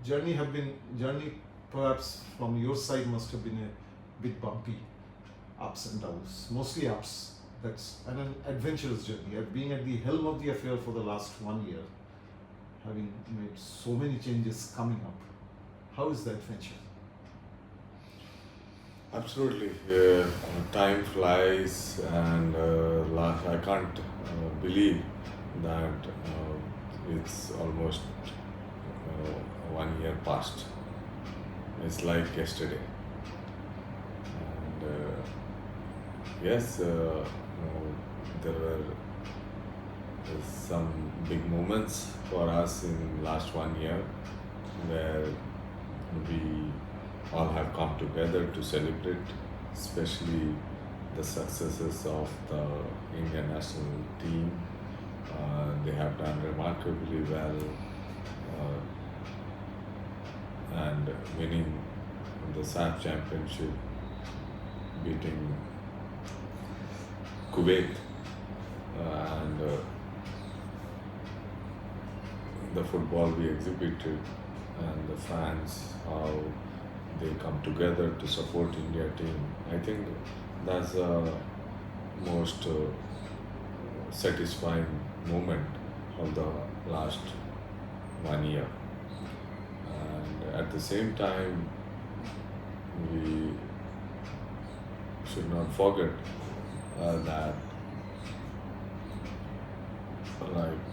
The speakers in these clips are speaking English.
journey perhaps from your side must have been a bit bumpy, ups and downs, mostly ups. That's an adventurous journey. Being at the helm of the affair for the last 1 year, having made so many changes coming up. How is that venture? Absolutely. Time flies, and I can't believe that it's almost 1 year past. It's like yesterday. And yes, there were some big moments for us in last 1 year where we all have come together to celebrate, especially the successes of the Indian national team. They have done remarkably well and winning the SAF championship, beating Kuwait, and the football we exhibited and the fans, how they come together to support India team. I think that's the most satisfying moment of the last 1 year. And at the same time, we should not forget that like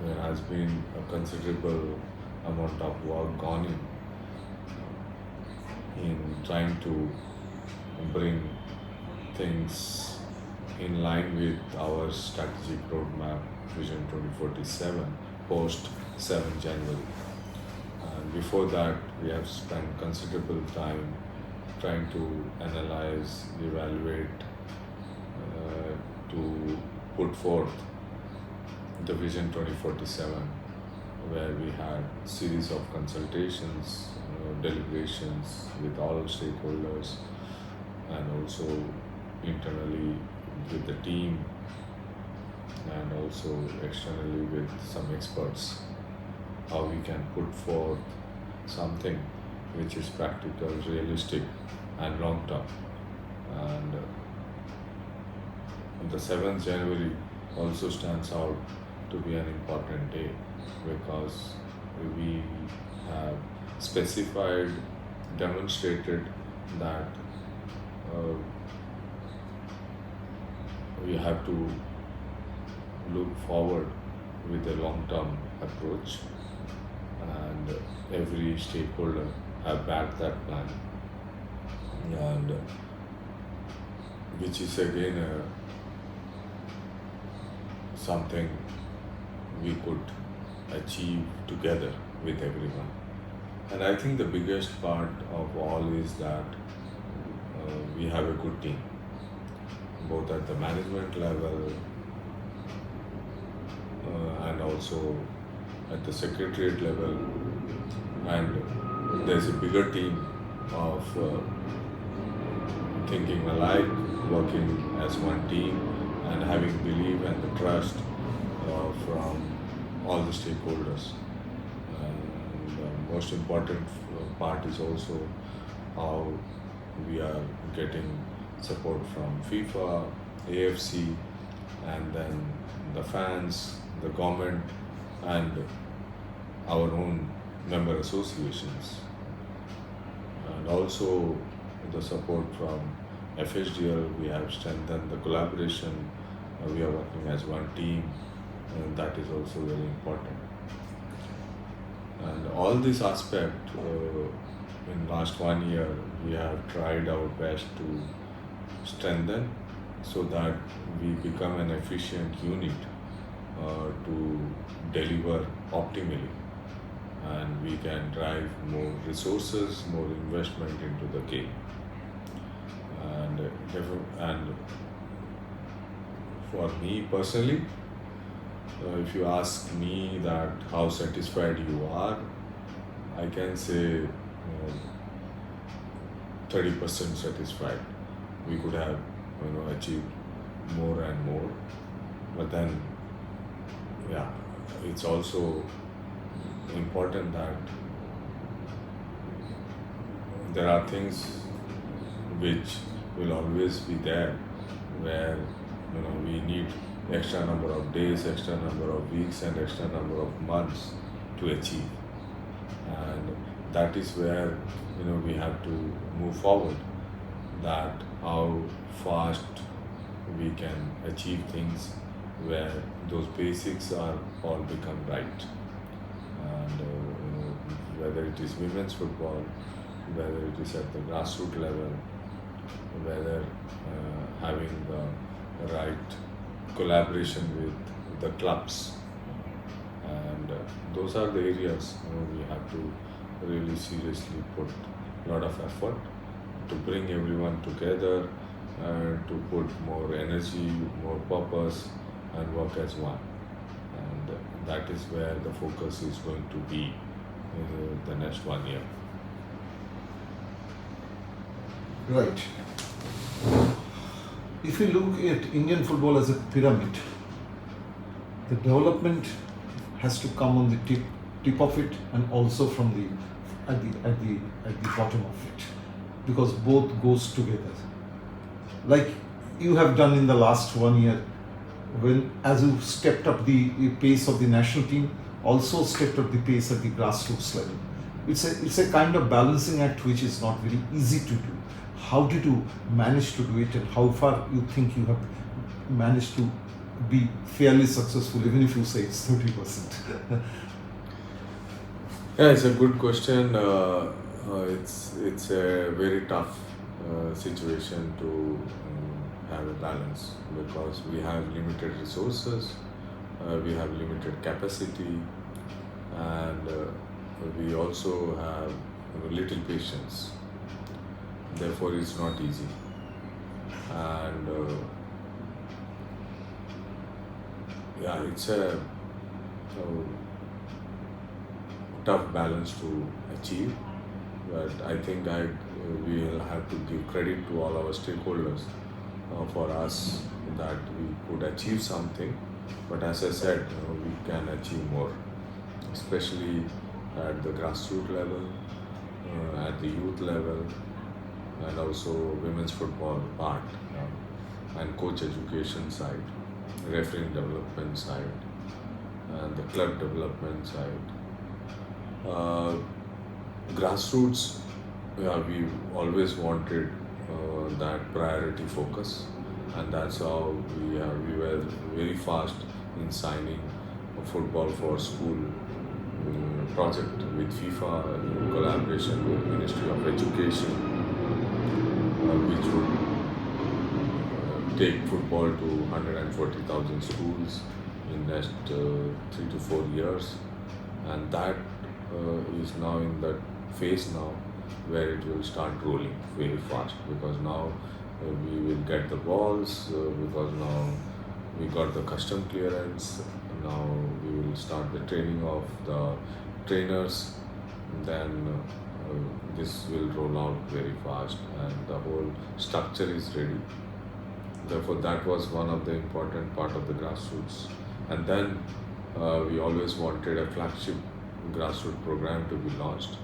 there has been a considerable amount of work gone in trying to bring things in line with our strategic roadmap Vision 2047 post 7 January. And before that, we have spent considerable time trying to analyze, evaluate, to put forth the Vision 2047, where we had series of consultations, deliberations with all stakeholders, and also internally with the team, and also externally with some experts, how we can put forth something which is practical, realistic, and long term. And the 7th January also stands out to be an important day because we have specified, demonstrated that we have to look forward with a long-term approach, and every stakeholder have backed that plan, and which is again something we could achieve together with everyone. And I think the biggest part of all is that we have a good team, both at the management level and also at the secretariat level. And there's a bigger team of thinking alike, working as one team, and having belief and the trust from all the stakeholders. And the most important part is also how we are getting support from FIFA, AFC, and then the fans, the government, and our own member associations. And also the support from FHDL, we have strengthened the collaboration, we are working as one team, and that is also very important. And all this aspect, in last 1 year, we have tried our best to strengthen so that we become an efficient unit to deliver optimally, and we can drive more resources, more investment into the game. And for me personally, if you ask me that how satisfied you are, I can say 30% satisfied. We could have achieved more and more, but then it's also important that there are things which will always be there, where we need extra number of days, extra number of weeks, and extra number of months to achieve, and that is where we have to move forward. That how fast we can achieve things where those basics are all become right, and whether it is women's football, whether it is at the grassroots level, whether having the right collaboration with the clubs, and those are the areas we have to really seriously put a lot of effort to bring everyone together and to put more energy, more purpose, and work as one. And that is where the focus is going to be the next 1 year. Right. If you look at Indian football as a pyramid, the development has to come on the tip of it, and also from at the bottom of it, because both goes together. Like you have done in the last 1 year, when as you stepped up the pace of the national team, also stepped up the pace at the grassroots level. It's a kind of balancing act which is not very easy to do. How did you manage to do it, and how far you think you have managed to be fairly successful, even if you say it's 30%? Yeah, it's a good question. It's a very tough situation to have a balance, because we have limited resources, we have limited capacity, and we also have little patience. Therefore, it's not easy, and yeah, it's a tough balance to achieve. But I think we will have to give credit to all our stakeholders for us that we could achieve something. But as I said, we can achieve more, especially at the grassroots level, at the youth level, and also women's football part, and coach education side, refereeing development side, and the club development side. Grassroots, yeah, we always wanted that priority focus, and that's how we were very fast in signing a football for school project with FIFA in collaboration with Ministry of Education, which would take football to 140,000 schools in next 3 to 4 years, and that is now in that phase now where it will start rolling very fast, because now we will get the balls, because now we got the custom clearance. Now we will start the training of the trainers, then this will roll out very fast, and the whole structure is ready. Therefore, that was one of the important part of the grassroots. And then we always wanted a flagship grassroots program to be launched,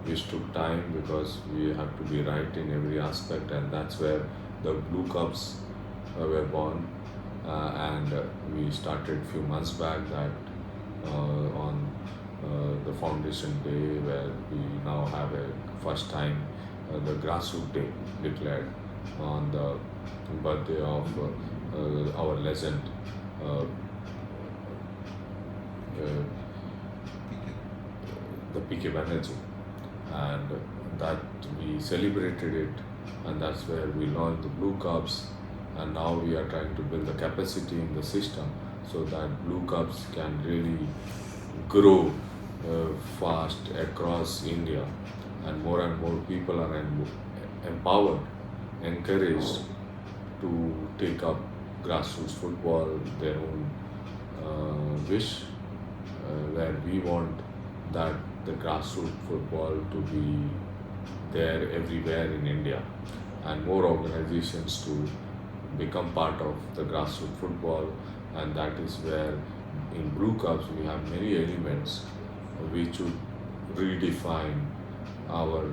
which took time because we have to be right in every aspect, and that's where the Blue Cups were born. And we started few months back that on the foundation day, where we now have a first time the grassroots day declared on the birthday of our legend the PK Banerjee, and that we celebrated it, and that's where we launched the Blue Cups, and now we are trying to build the capacity in the system so that Blue Cups can really grow fast across India, and more people are empowered, encouraged to take up grassroots football, their own wish, where we want that the grassroots football to be there everywhere in India, and more organizations to become part of the grassroots football. And that is where in Blue Cups we have many elements which would redefine our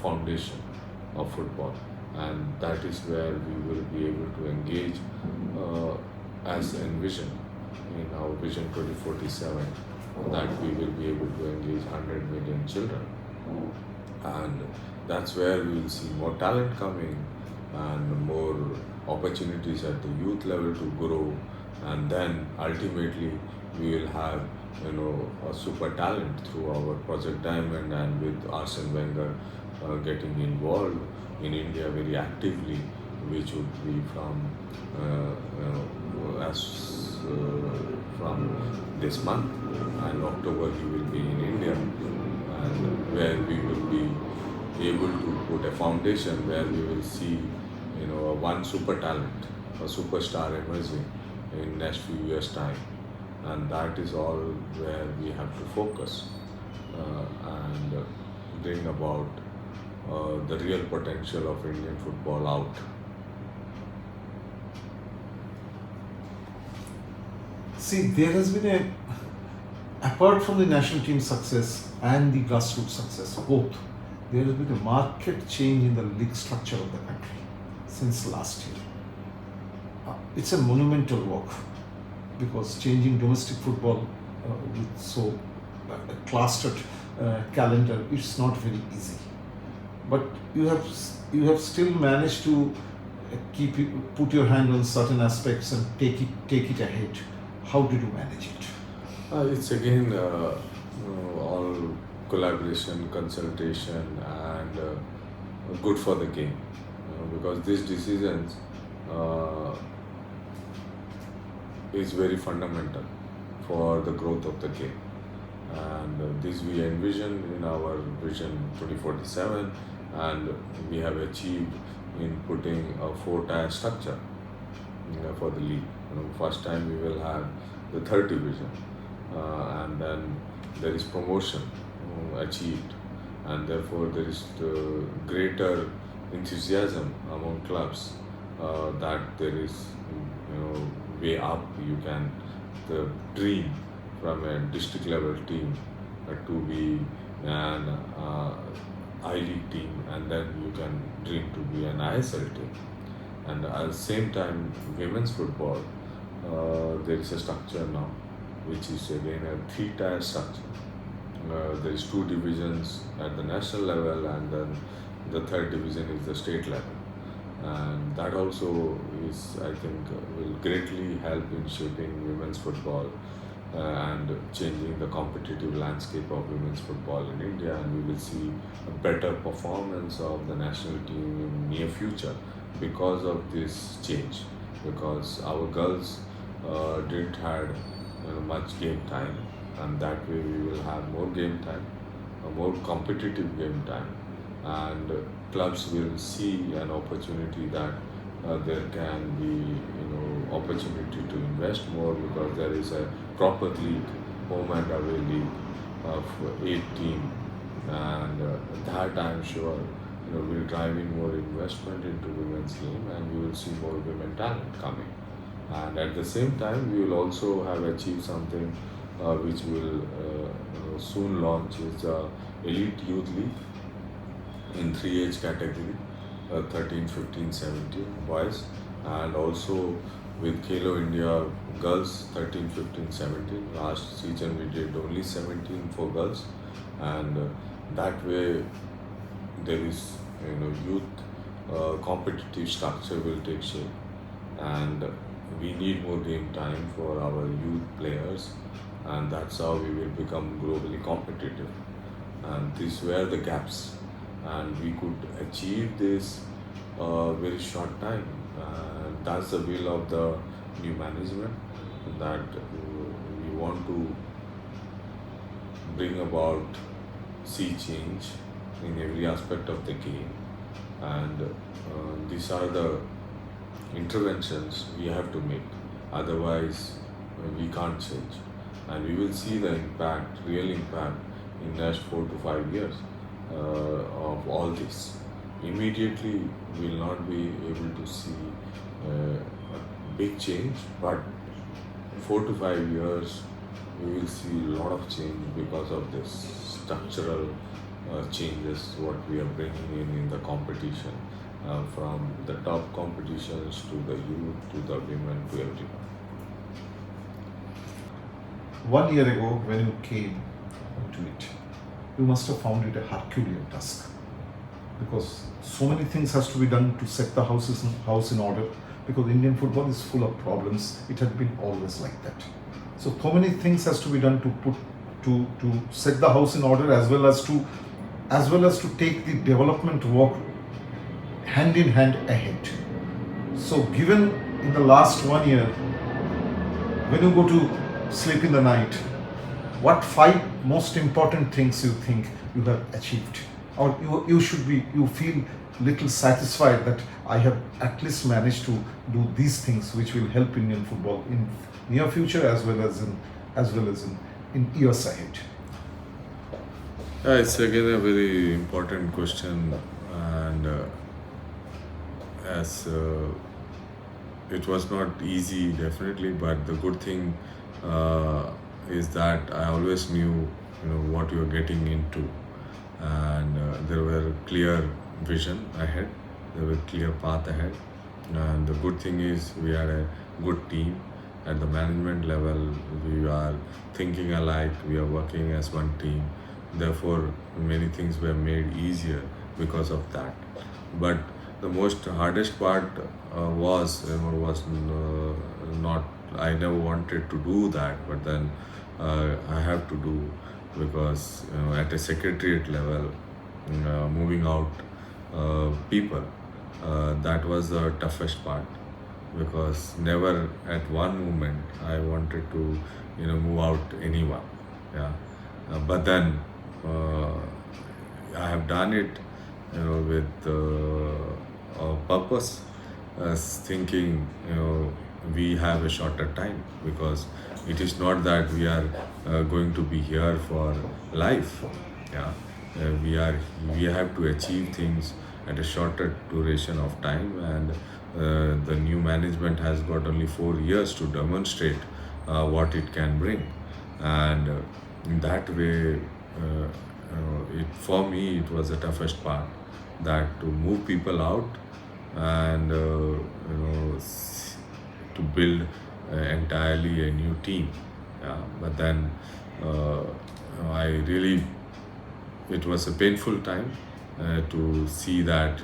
foundation of football, and that is where we will be able to engage as envisioned in our Vision 2047, that we will be able to engage 100 million children, and that's where we will see more talent coming and more opportunities at the youth level to grow, and then ultimately we will have a super talent through our Project Diamond, and with Arsene Wenger getting involved in India very actively, which would be from from this month, and October he will be in India, and where we will be able to put a foundation where we will see one super talent, a superstar emerging in next few years time, and that is all where we have to focus and bring about the real potential of Indian football out. See, there has been apart from the national team success and the grassroots success, both, there has been a marked change in the league structure of the country since last year. It's a monumental work, because changing domestic football with so clustered calendar, it's not very easy. But you have still managed to put your hand on certain aspects and take it ahead. How did you manage it? It's again all collaboration, consultation, and good for the game, because these decisions is very fundamental for the growth of the game, and this we envision in our Vision 2047, and we have achieved in putting a 4-tier structure for the league. First time we will have the third division, and then there is promotion achieved, and therefore there is the greater enthusiasm among clubs that there is way up. You can the dream from a district level team to be an I-League team, and then you can dream to be an ISL team. And at the same time, women's football, there is a structure now, which is again a 3-tier structure. There is 2 divisions at the national level, and then the 3rd division is the state level. And that also is, I think, will greatly help in shaping women's football and changing the competitive landscape of women's football in India, and we will see a better performance of the national team in near future because of this change, because our girls didn't had much game time, and that way we will have more game time, a more competitive game time, and clubs will see an opportunity that there can be opportunity to invest more, because there is a proper league, home and away league of 8 teams, and that I am sure will drive in more investment into women's game, and we will see more women talent coming. And at the same time, we will also have achieved something which will soon launch, is the Elite Youth League in 3 age category, 13, 15, 17 boys, and also with Khelo India girls 13, 15, 17. Last season we did only 17 for girls, and that way there is youth competitive structure will take shape, and we need more game time for our youth players, and that's how we will become globally competitive. And these were the gaps, and we could achieve this very short time. That's the will of the new management, that we want to bring about sea change in every aspect of the game, and these are the interventions we have to make, otherwise we can't change, and we will see the impact, real impact, in next 4 to 5 years of all this. Immediately we will not be able to see a big change, but 4 to 5 years we will see a lot of change because of this structural changes what we are bringing in the competition, from the top competitions to the youth to the women to everyone. 1 year ago, when you came to it, you must have found it a Herculean task, because so many things has to be done to set the house in order, because Indian football is full of problems. It had been always like that. So many things has to be done to set the house in order, as well as to take the development work hand in hand ahead. So given in the last 1 year, when you go to sleep in the night, what 5 most important things you think you have achieved, or you feel little satisfied that I have at least managed to do these things which will help Indian football in near future, as well as in years ahead? Yeah, it's again a very important question, and as it was not easy, definitely, but the good thing uh, is that I always knew, what you were getting into, and there were clear vision ahead, there were clear path ahead, and the good thing is we had a good team at the management level. We are thinking alike, we are working as one team. Therefore, many things were made easier because of that. But the most hardest part was not. I never wanted to do that, but then I have to do, because at a secretariat level, moving out people, that was the toughest part, because never at one moment I wanted to move out anyone. Yeah, but then I have done it, with a purpose, thinking we have a shorter time, because it is not that we are going to be here for life. Yeah, we have to achieve things at a shorter duration of time, and the new management has got only 4 years to demonstrate what it can bring, and in that way, for me it was the toughest part, that to move people out, and to build entirely a new team. Yeah, but then I really, it was a painful time to see that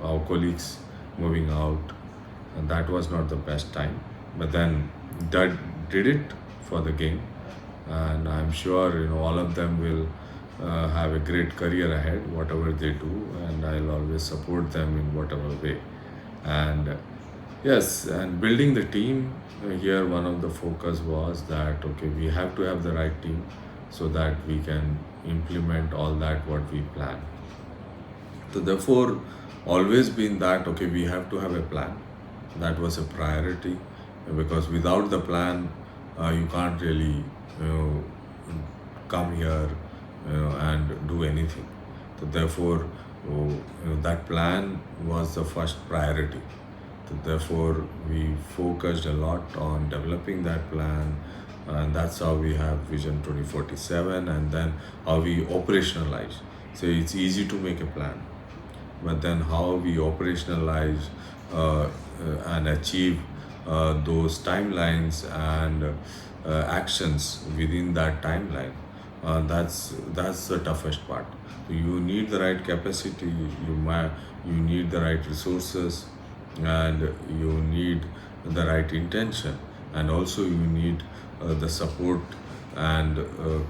our colleagues moving out, and that was not the best time. But then that did it for the game, and I'm sure all of them will have a great career ahead, whatever they do, and I'll always support them in whatever way. And yes, and building the team, here one of the focus was that okay, we have to have the right team so that we can implement all that what we plan. So therefore, always been that okay, we have to have a plan. That was a priority, because without the plan, you can't really come here and do anything. So therefore, that plan was the first priority. So therefore, we focused a lot on developing that plan, and that's how we have Vision 2047, and then how we operationalize. So it's easy to make a plan, but then how we operationalize and achieve those timelines and actions within that timeline, that's the toughest part. So you need the right capacity, you need the right resources, and you need the right intention, and also you need the support and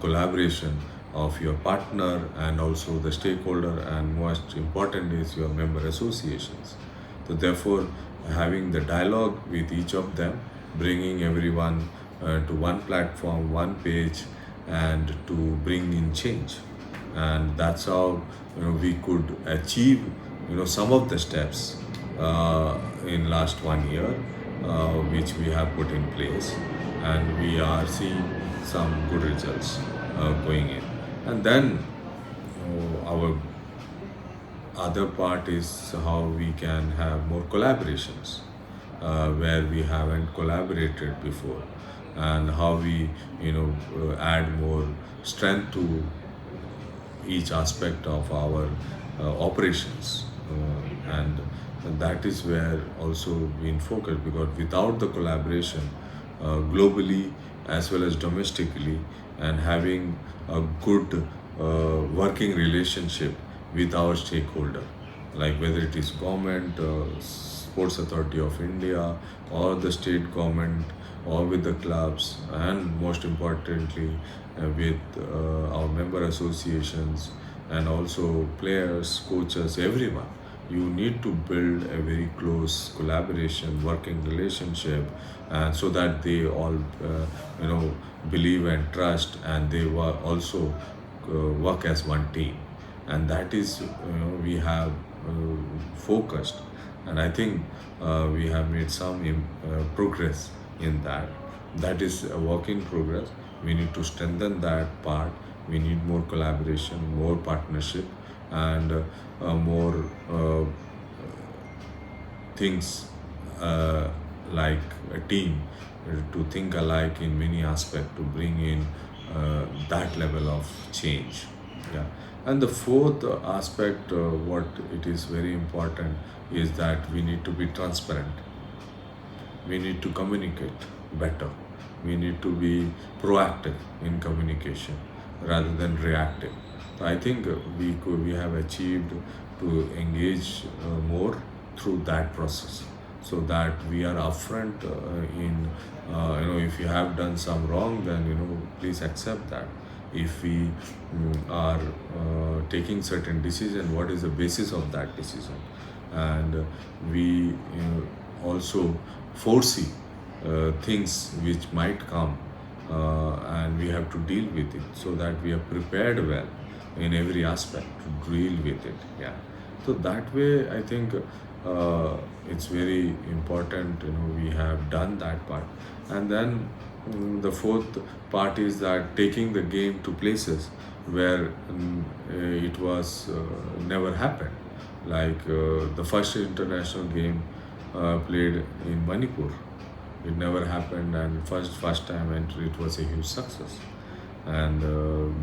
collaboration of your partner, and also the stakeholder, and most important is your member associations. So therefore, having the dialogue with each of them, bringing everyone to one platform, one page, and to bring in change, and that's how we could achieve some of the steps in last 1 year, which we have put in place, and we are seeing some good results going in. And then our other part is how we can have more collaborations where we haven't collaborated before, and how we add more strength to each aspect of our operations, and that is where also we in focus, because without the collaboration globally as well as domestically, and having a good working relationship with our stakeholder, like whether it is government, Sports Authority of India, or the state government, or with the clubs, and most importantly with our member associations, and also players, coaches, everyone. You need to build a very close collaboration, working relationship, and so that they all you know believe and trust, and they also work as one team. And that is, we have focused, and I think we have made some progress in that. That is a work in progress. We need to strengthen that part. We need more collaboration, more partnership, and more things like a team to think alike in many aspects to bring in that level of change. Yeah. And the fourth aspect, what it is very important, is that we need to be transparent. We need to communicate better. We need to be proactive in communication rather than reactive. So I think we have achieved to engage more through that process, so that we are upfront in if you have done some wrong, then please accept that. If we are taking certain decision, what is the basis of that decision, and we also foresee things which might come, and we have to deal with it, so that we are prepared well in every aspect to deal with it. Yeah. So that way, I think it's very important. We have done that part, and then the fourth part is that taking the game to places where it was never happened, like the first international game played in Manipur. It never happened, and first time entry, it was a huge success, and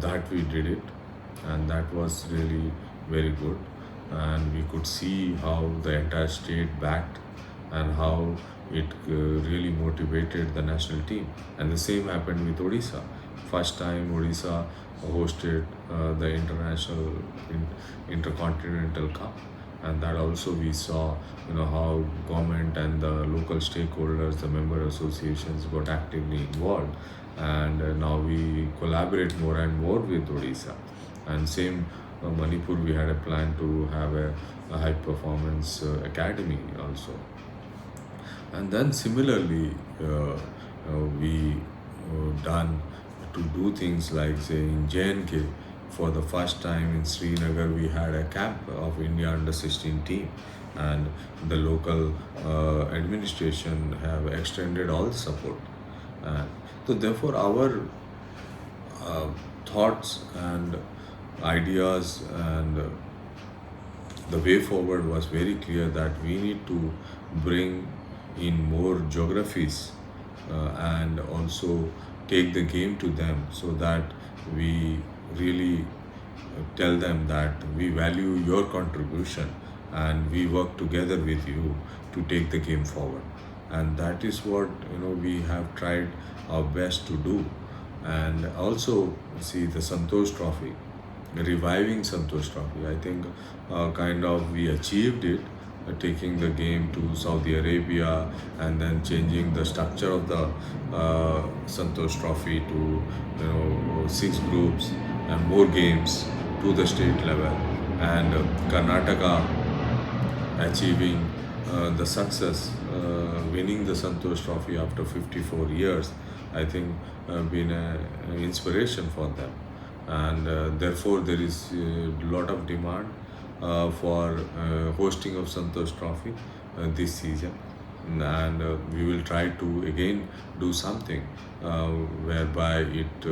that we did it, and that was really very good, and we could see how the entire state backed, and how it really motivated the national team. And the same happened with Odisha. First time Odisha hosted the international intercontinental cup, and that also we saw how government and the local stakeholders, the member associations, got actively involved, and now we collaborate more and more with Odisha. And same Manipur, we had a plan to have a high performance academy also. And then similarly, we done to do things like, say, in JNK, for the first time in Srinagar, we had a camp of India under 16 team, and the local administration have extended all support. And so therefore our thoughts and ideas and the way forward was very clear, that we need to bring in more geographies and also take the game to them, so that we really tell them that we value your contribution, and we work together with you to take the game forward. And that is what we have tried our best to do. And also, see, the Santosh Trophy, reviving Santosh Trophy, I think kind of we achieved it, taking the game to Saudi Arabia, and then changing the structure of the Santosh Trophy to 6 groups and more games to the state level, and Karnataka achieving the success, winning the Santosh Trophy after 54 years. I think been an inspiration for them, and therefore there is a lot of demand for hosting of Santosh Trophy this season, and we will try to again do something whereby it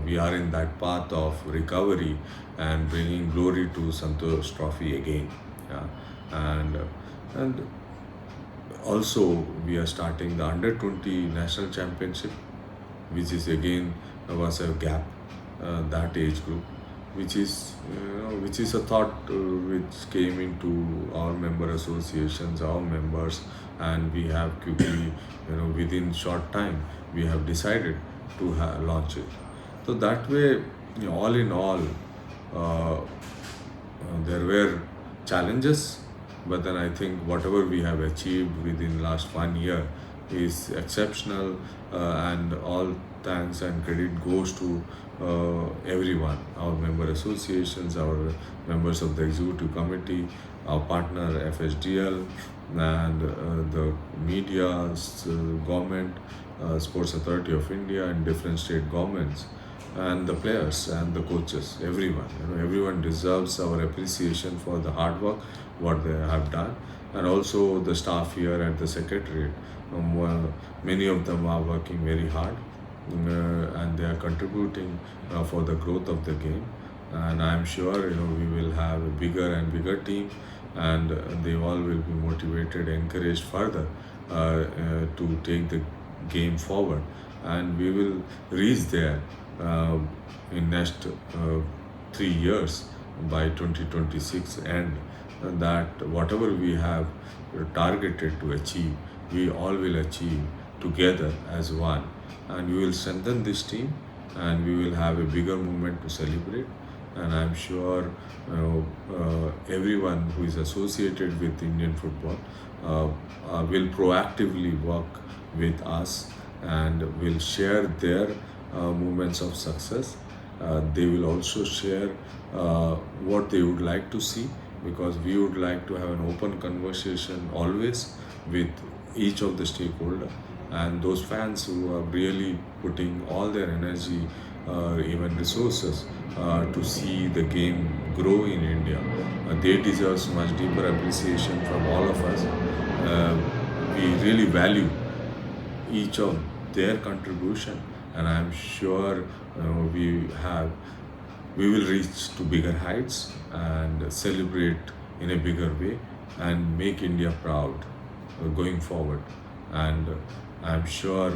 we are in that path of recovery and bringing glory to Santosh Trophy again. Yeah. And also we are starting the under 20 national championship, which is again was a gap, that age group, which is a thought which came into our member associations, our members, and we have quickly, within short time, we have decided to launch it. So that way, all in all, there were challenges, but then I think whatever we have achieved within last 1 year is exceptional, and all thanks and credit goes to everyone, our member associations, our members of the executive committee, our partner FSDL, and the media, government, Sports Authority of India, and different state governments, and the players and the coaches, everyone. Everyone deserves our appreciation for the hard work what they have done, and also the staff here at the secretariat. Many of them are working very hard, and they are contributing for the growth of the game. And I am sure we will have a bigger and bigger team, and they all will be motivated, encouraged further to take the game forward, and we will reach there in next 3 years by 2026 end, and that whatever we have targeted to achieve, we all will achieve together as one, and we will strengthen this team, and we will have a bigger movement to celebrate. And I'm sure everyone who is associated with Indian football will proactively work with us and will share their moments of success. They will also share what they would like to see, because we would like to have an open conversation always with each of the stakeholders, and those fans who are really putting all their energy, even resources, to see the game grow in India. They deserve much deeper appreciation from all of us. We really value each of their contribution, and I'm sure we will reach to bigger heights and celebrate in a bigger way and make India proud going forward. And I'm sure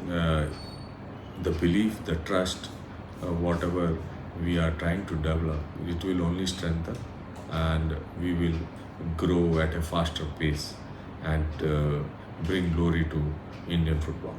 the belief, the trust, whatever we are trying to develop, it will only strengthen, and we will grow at a faster pace and bring glory to Indian football.